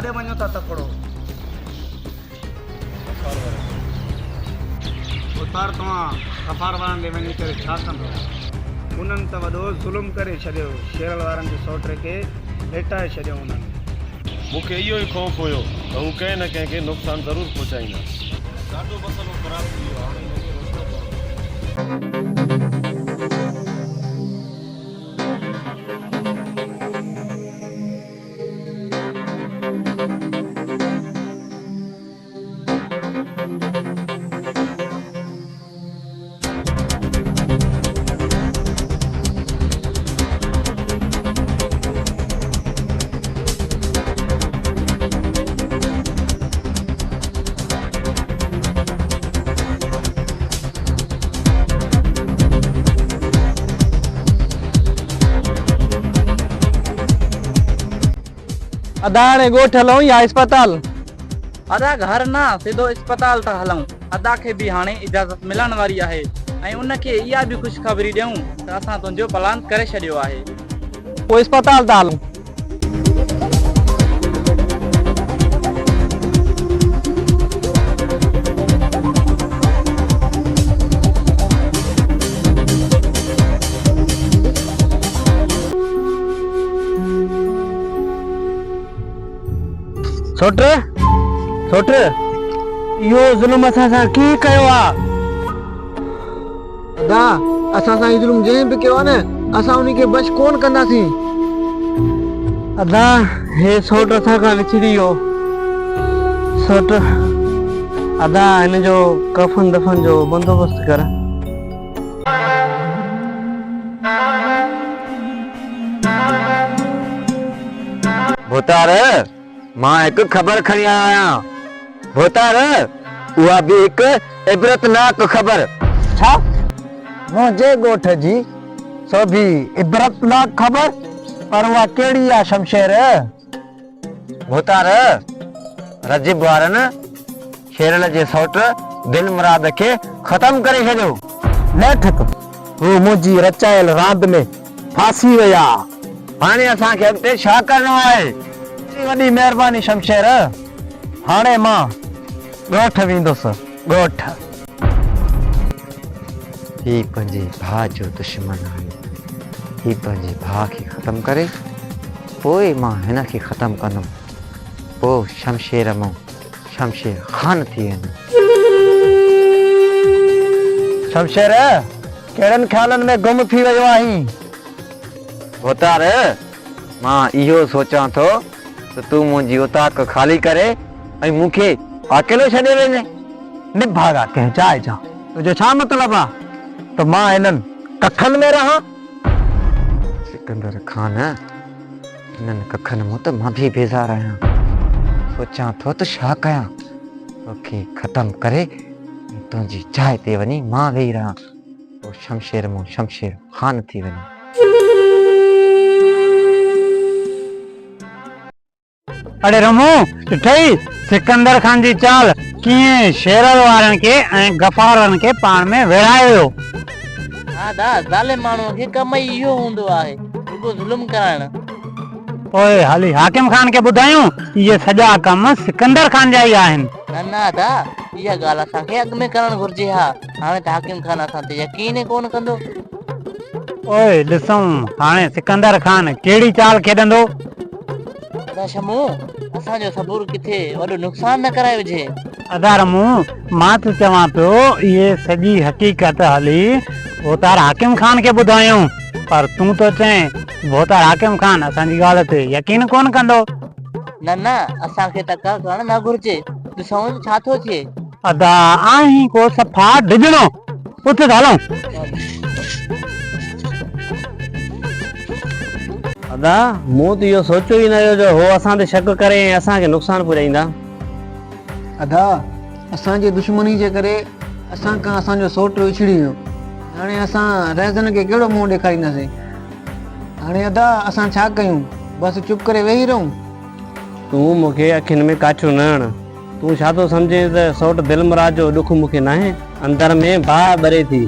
काॾे वञो था तकड़ो? उतार तव्हां कफार वारनि ॾे वञी करे छा कंदो? उन्हनि त वॾो ज़ुल्म करे छॾियो, शेरल वारनि जे सोट खे लेटाए छॾियो उन्हनि। मूंखे इहो ई ख़ौफ़ हुयो त हू कंहिं न कंहिंखे नुक़सानु ज़रूरु पहुचाईंदा। ॾाढो मसइलो ख़राबु थी वियो, हाणे हिनखे रस्तो अदाणे गोठ हलूं या अस्पताल? अदा घर ना सीधो अस्पताल था हलूं। अदा के भी हाणे इजाजत मिलण वारी आहे ऐं उनखे इहा भी खुशखबरी ॾियूं त असां तुंहिंजो प्लान करे छॾियो आहे। पोइ अस्पताल था हलूं। छोट छोट इहो ज़ुल्म असां सां कीअं कयो आहे? अदा असां सां ज़ुल्म जंहिं बि कयो आहे न, असां उन खे बच कोन कंदासीं। अदा हे छोट असां खां विछड़ी वियो। छोट अदा हिन जो कफन दफन जो बंदोबस्त कर। भोतार मां हिकु ख़बर खणी आयो आहियां। भोतार उहा बि हिकु इबरतनाक ख़बर। छा? मुंहिंजे ॻोठ जी सो बि इबरतनाक ख़बर? पर उहा कहिड़ी आहे शमशेर? भोतार रजिब वारनि शेरल जे सौट दिल मुराद खे ख़तम करे छॾियो। न ठक हू मुंहिंजी रचायल रांदि में फासी विया। हाणे असांखे अॻिते छा करणो आहे? वॾी महिरबानी शमशेर। हाणे मां ॻोठ वेंदुसि। ॻोठ ही पंहिंजे भाउ जो दुश्मन आहे। ही पंहिंजे भाउ खे ख़तम करे पोइ मां हिन खे ख़तम कंदुमि। पोइ शमशेर मां शमशेर ख़ान थी वेंदुमि। शमशेर कहिड़नि ख़्यालनि में गुम थी वियो आहीं? भोतार मां इहो सोचां थो त तूं मुंहिंजी उताक ख़ाली करे ऐं मूंखे अकेलो छॾे वञे। निभागा कंहिं जाइ जा तुंहिंजो छा मतिलबु आहे? त मां हिननि कखनि में रहां? सिकंदर खान हिननि कखनि मूं त मां बि बेज़ार आहियां। सोचां थो त छा कयां? तोखे ख़तम करे तुंहिंजी जाइ ते वञी मां वेही रहां। पोइ शमशेर मूं शमशेर ख़ान थी वञे। अरे रमू ॾिठई सिकंदर खान जी चाल कीअं शेरल वारनि खे ऐं गफ़ार वारनि खे पाण में विड़हायो। हा दा ज़ालिम माण्हूअ खे कम ई इहो हूंदो आहे, रुॻो ज़ुल्म करणु। ओए हाली हाकिम खान खे ॿुधायूं इहे सॼा कम सिकंदर खान जा ई आहिनि। न न दा इहा ॻाल्हि असांखे अॻु में करणु घुर्जे हा। हाणे त हाकिम खान असां ते यकीन ई कोन कंदो। ओए ॾिसूं हाणे सिकंदर खान कहिड़ी चाल खेॾंदो। अदा शमू असांजो सबूर किथे वॾो नुक़सान न कराए विझे। अदा रमू मां त चवां पियो इहे सॼी हक़ीक़त हली भोतार हाकिम खान खे ॿुधायूं, पर तूं तो चएं भोतार हाकिम खान असांजी ॻाल्हि ते यकीन कोन कंदो। न न असांखे त करणु न घुर्जे, ॾिसूं छा थो थिए। अदा आहीं को सफ़ा डिजणो। उथ हलूं। अदा मूं त इहो सोचियो ई न हुयो जो हो असां ते शक करे ऐं असांखे नुक़सानु पहुचाईंदा। अदा असांजे दुश्मनी जे करे असां खां असांजो सोट विछड़ी वियो। हाणे असां रहज़न खे कहिड़ो मुंहुं ॾेखारींदासीं? हाणे अदा असां छा कयूं? बसि चुप करे वेही रहूं? तूं मूंखे अखियुनि में काठियूं न हण। तूं छा थो सम्झे त सोट दिलमुराद जो ॾुख मूंखे न आहे? अंदर में बाहि ॿरे थी।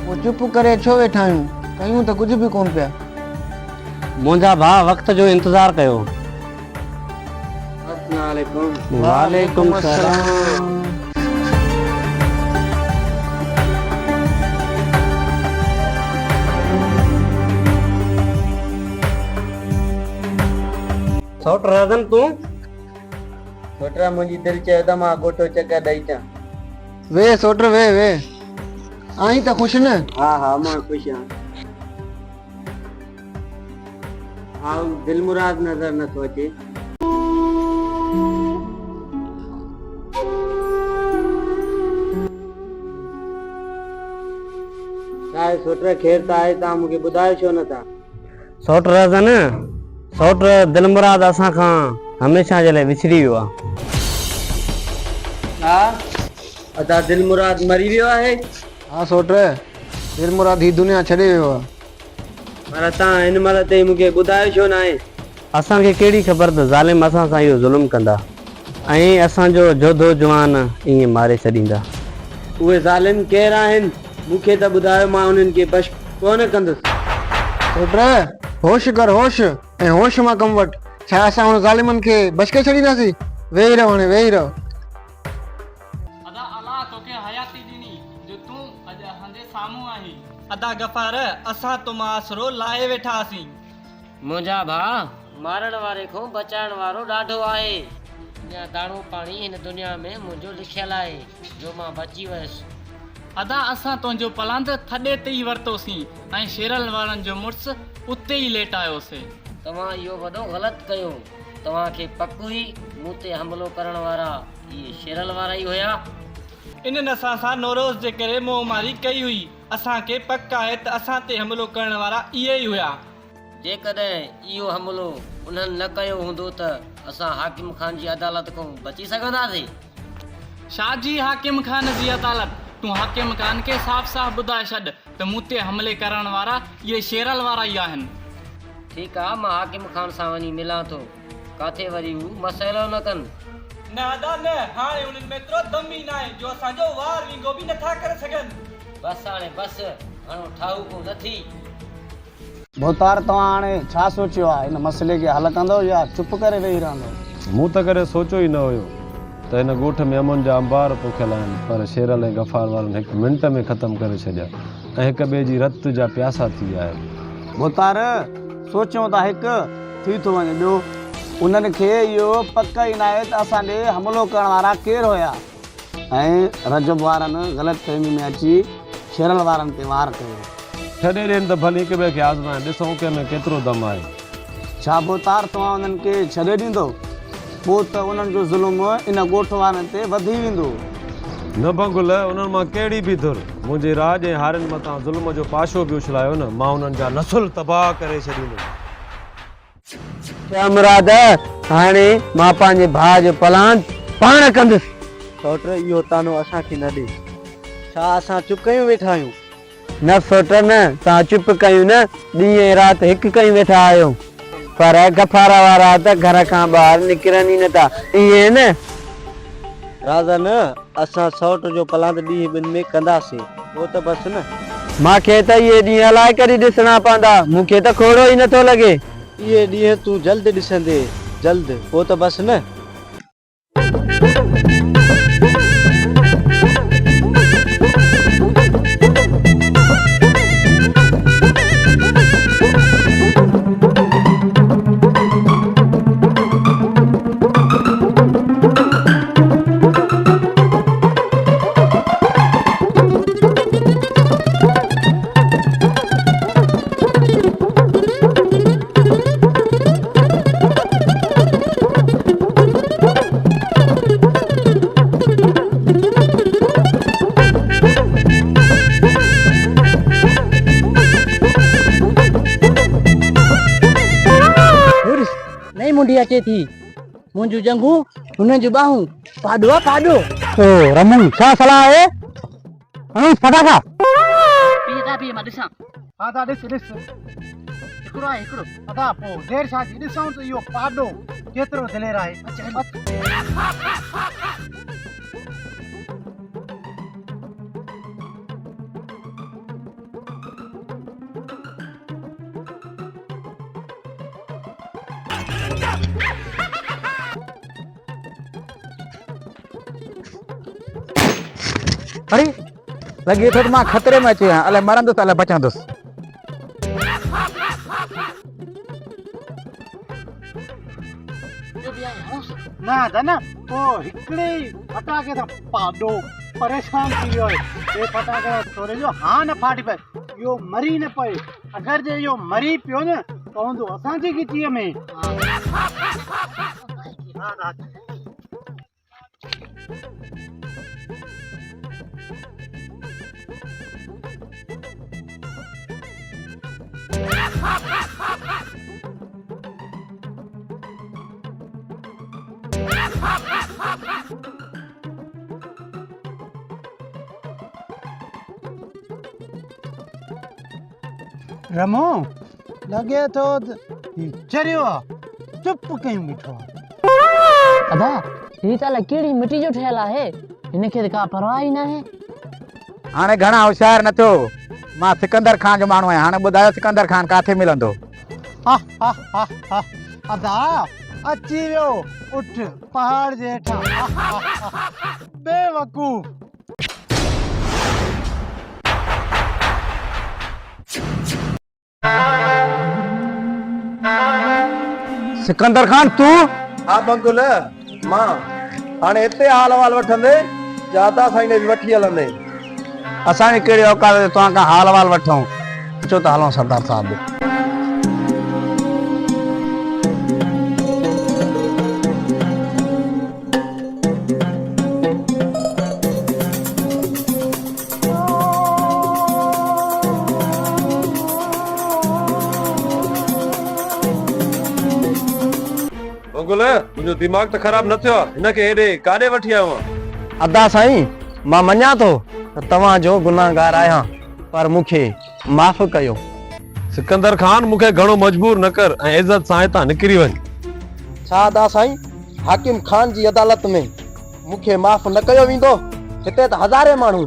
पोइ चुप करे छो वेठा आहियूं? कयूं त कुझु बि कोन पिया। मुंहिंजा भाउ वक़्त जो इंतज़ारु कयो। वालेकुम सलाम। सौट राजन तूं सोटरा मुंहिंजी दिलि चयो त मां गोटो चकर ॾेई अचां। वे सोटर वे आई त ख़ुशि न? हा हा मां ख़ुशि आहियां। हा दिल मुराद नज़र नथो अचे। छा सोटर खेर त आहे तव्हां मूंखे ॿुधायो छो नथा? सौट राज़न सौट दिल मुराद असां खां हमेशह जे लाइ विछड़ी वियो आहे। हा अदा दिल मुराद मरी वियो आहे? हा सोटर दिल मुराद ही दुनिया छॾे वियो आहे। पर तव्हां हिन महिल ताईं मूंखे ॿुधायो छो न आहे? असांखे कहिड़ी ख़बर त ज़ालिम असां सां इहो ज़ुल्म कंदा ऐं असांजो जोधो जवान ईअं मारे छॾींदा। उहे ज़ालिम केरु आहिनि मूंखे त ॿुधायो, मां उन्हनि खे बश कोन कंदुसि। सोटर होश कर होश ऐं होश मां कमु वठि। छा असां हुन ज़ालिमनि खे बश करे छॾींदासीं? वेही रहो हाणे वेही रहो। अदा अल्लाह तोखे हयाती ॾिनी जो तूं अॼु असांजे साम्हूं आहीं। अदा गफ़ार असां तो आसरो लाहे वेठासीं। मुंहिंजा भाउ मारण वारे खां बचाइण वारो ॾाढो आहे। अञा दाणो पाणी हिन दुनिया में मुंहिंजो लिखियलु आहे जो मां बची वियुसि। अदा असां तुंहिंजो पलंद थॾे ते ई वरितोसीं ऐं शेरल वारनि जो मुड़ुसु उते ई लेटायोसीं। तव्हां इहो वॾो ग़लति कयो। तव्हांखे पक हुई मूं ते हमिलो करण वारा इहे शेरल वारा ई हुया? इन्हनि असां सां नौरोज़ जे करे मोहमारी कई हुई। असांखे पक आहे त असां ते हमिलो करण वारा इहे ई हुया। जेकॾहिं इहो हमिलो उन्हनि न कयो हूंदो त असां हाकिम ख़ान जी अदालत खां बची सघंदासीं? छा जी हाकिम ख़ान जी अदालत? तूं हाकिम ख़ान खे साफ़ साफ़ ॿुधाए छॾ त मूं ते हमले करण वारा इहे शेरल वारा ई आहिनि। ठीकु आहे मां हाकिम ख़ान सां वञी मिलां थो। काथे वरी हू मसइलो न कनि। न अदा न, हाणे उन्हनि में एतिरो दम ई न आहे जो असांजो वार विंगो बि नथा करे सघनि। बसि हाणे बसि हाणे ठाहू को न थी। भोतार तव्हां हाणे छा सोचियो आहे? हिन मसइले खे हल कंदो या चुप करे वेही रहंदो? मूं त करे सोचियो ई न हुयो त हिन ॻोठ में अमन जा अंबार पोखियल आहिनि, पर शेरल ऐं गफ़ार वारनि हिकु मिंट में ख़तमु करे छॾिया ऐं हिक ॿिए जी रत जा प्यासा थी विया आहिनि। भोतार सोचियो त हिकु थी थो वञे, ॿियो उन्हनि खे इहो पक ई न आहे त असांजे हमिलो करण वारा केरु हुया ऐं रजब वारनि ग़लति फहमी में अची शेरल वारनि ते वार कयो। छॾे ॾियनि त भली हिक ॿिए खे आज़माए ॾिसूं कंहिं में केतिरो दम आहे। छा भोतार तव्हां उन्हनि खे छॾे ॾींदो? पोइ त उन्हनि जो ज़ुल्म इन ॻोठ वारनि ते वधी वेंदो। न भंगुल, उन्हनि मां कहिड़ी बि धुर मुंहिंजे राज ऐं हारियुनि मथां ज़ुल्म जो पाशो बि उछलायो न, मां उन्हनि जा नसुल तबाह करे छॾींदुमि। छा मुराद हाणे मां पंहिंजे भाउ जो पलान पाण कंदुसि। सोटर इहो तानो असांखे न ॾे। छा असां चुप कयूं वेठा आहियूं? न सोट न, तव्हां चुप कयूं न, ॾींहं ऐं राति हिकु कयूं वेठा आहियो। पर गफ़ार वारा त घर खां ॿाहिरि निकिरनि ई नथा, ईअं न? राजा न असां सौट जो पलांद ॾींहं ॿिनि में कंदासीं, पोइ त बसि न। मूंखे त इहे ॾींहं हलाए करे ॾिसणा पवंदा, मूंखे त खोड़ो ई नथो लॻे। इहे ॾींहं तूं जल्द ॾिसंदे, जल्द, पोइ त बसि न। मुंडी अचे थी, मुंहिंजूं जंगूं हुन जूं बाहूं, पाॾो पाॾो। ओ रमू छा सलाह आहे? फटाका पीए था पीए मां ॾिसां। हा ता ॾिस हिकिड़ो आहे हिकिड़ो। अदा पोइ देरि छा थी, ॾिसूं त इहो पाॾो केतिरो दिलेर आहे। अरे लॻे थो त मां ख़तरे में अची आहियां, अलाए मरंदुसि अलाए बचंदुसि। ना दादा वो हिकिड़े फटाके सां पाॾो परेशान थी वियो आहे। हे फटाके थोरे जो हाँ न फाटी पए, इहो मरी न पए। अगरि जे इहो मरी पियो न पवंदो असांजी गिचीअ में। रमो लॻे थो चरियो आहे, चुप कयूं बीठो आहे। अदा ही ताला कहिड़ी मिटी जो ठहियल आहे, हिनखे त का परवाह ई न आहे। हाणे घणा होशियार न थियो, मां सिकंदर खान जो माण्हू आहियां। हाणे ॿुधायो सिकंदर खान काथे मिलंदो? अदा अची वियो, उठ पहाड़ जे हेठां। बेवकूफ़। सिकंदर खान तू? हा बंकुल मां हाणे हिते हाल अहवाल वठंदे जादा साईं ने बि वठी हलंदे। असांजी कहिड़ी औकात आहे तव्हां खां हाल अहवाल वठूं? अचो त हलूं सरदार साहब। बंकुल तुंहिंजो दिमाग़ त ख़राब न थियो आहे? हिनखे हेॾे काॾे वठी आयो आहे? अदा साईं मां मञा थो त तव्हांजो गुनाहगार आहियां, पर मूंखे माफ़ कयो। सिकंदर खान मूंखे घणो मजबूर न कर ऐं इज़त सां हितां निकिरी वञ। छा अदा साईं हाकिम खान जी अदालत में मूंखे माफ़ न कयो वेंदो? हिते त हज़ारे माण्हू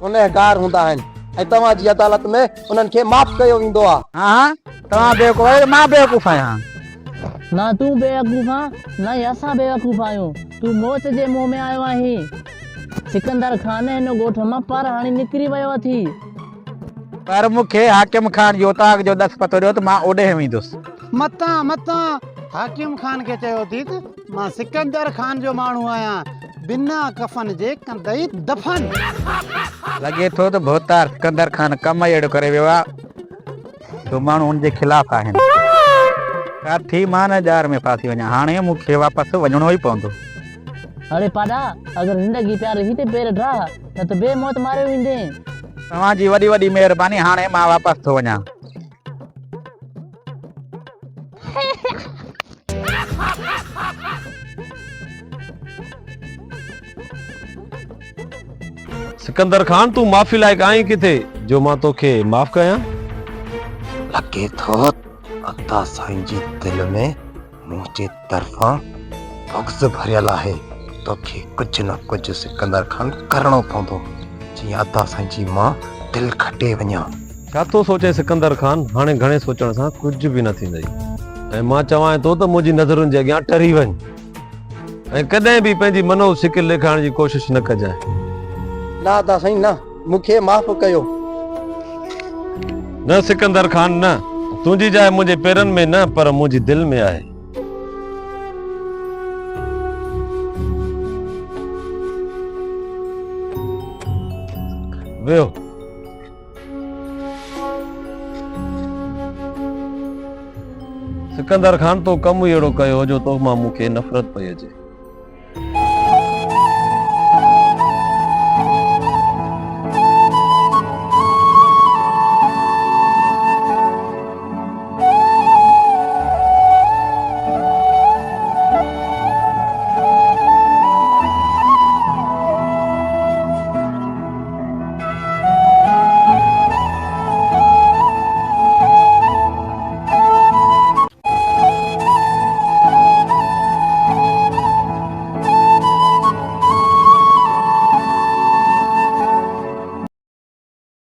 गुनहगार हूंदा आहिनि ऐं तव्हांजी अदालत में उन्हनि खे माफ़ कयो वेंदो आहे। हाँ तव्हां बेवकूफ़ आहियो, मां बेवकूफ़ आहियां? ना तू बेवकूफ़ आ ना ही असां बेवकूफ़ आहियूं। तू मौत जे मुंहं में आयो आहीं। सिकंदर खान हिन ॻोठ मां पर हाणे निकिरी वियो अथी। पर मूंखे हाकिम खान जो ताक़ जो दस पतो ॾियो त मां ओॾे वेंदुसि। मतां मतां हाकिम खान खे चयो थी त मां सिकंदर खान जो माण्हू आहियां, बिना कफन जे कंदई दफन। लॻे थो त भोतार सिकंदर खान कम अहिड़ो करे वियो आहे जो माण्हू हुनजे ख़िलाफ़ आहिनि। काठी मां न जार में फासी वञा, हाणे मूंखे वापसि वञिणो ई पवंदो। अरे पाडा अगर जिंदगी प्यार ही ते पेर ड्रा न त बे मौत मारे वेंदे। तव्हांजी वॾी वॾी महिरबानी, हाणे मां वापसि थो वञा। सिकंदर खान तू माफ़ी लाइक आहीं किथे जो मां तोखे माफ़ कयां? लॻे थो अदा साईं जी दिल में मुंहिंजे तरफ़ां बुग़्ज़ भरियल आहे। तोखे कुझु न कुझु सिकंदर खान करणो पवंदो, जीअं अदा साईं जी मां दिलि खटे वञा। छा थो सोचे सिकंदर खान? हाणे घणे सोचण सां कुझु बि न थींदई ऐं मां चवां थो त मुंहिंजी नज़रुनि जे अॻियां टरी वञ ऐं कॾहिं बि पंहिंजी मनोज शिकिल ॾेखारण जी कोशिशि न कजांइ। ना अदा साईं न, मूंखे माफ़ कयो। न सिकंदर खान न, तुंहिंजी जाइ मुंहिंजे पेरनि में न पर मुंहिंजी दिलि में आहे। वियो। सिकंदर खान तो कमु अहिड़ो कयो जो तो मां मूंखे नफ़रत पई अचे।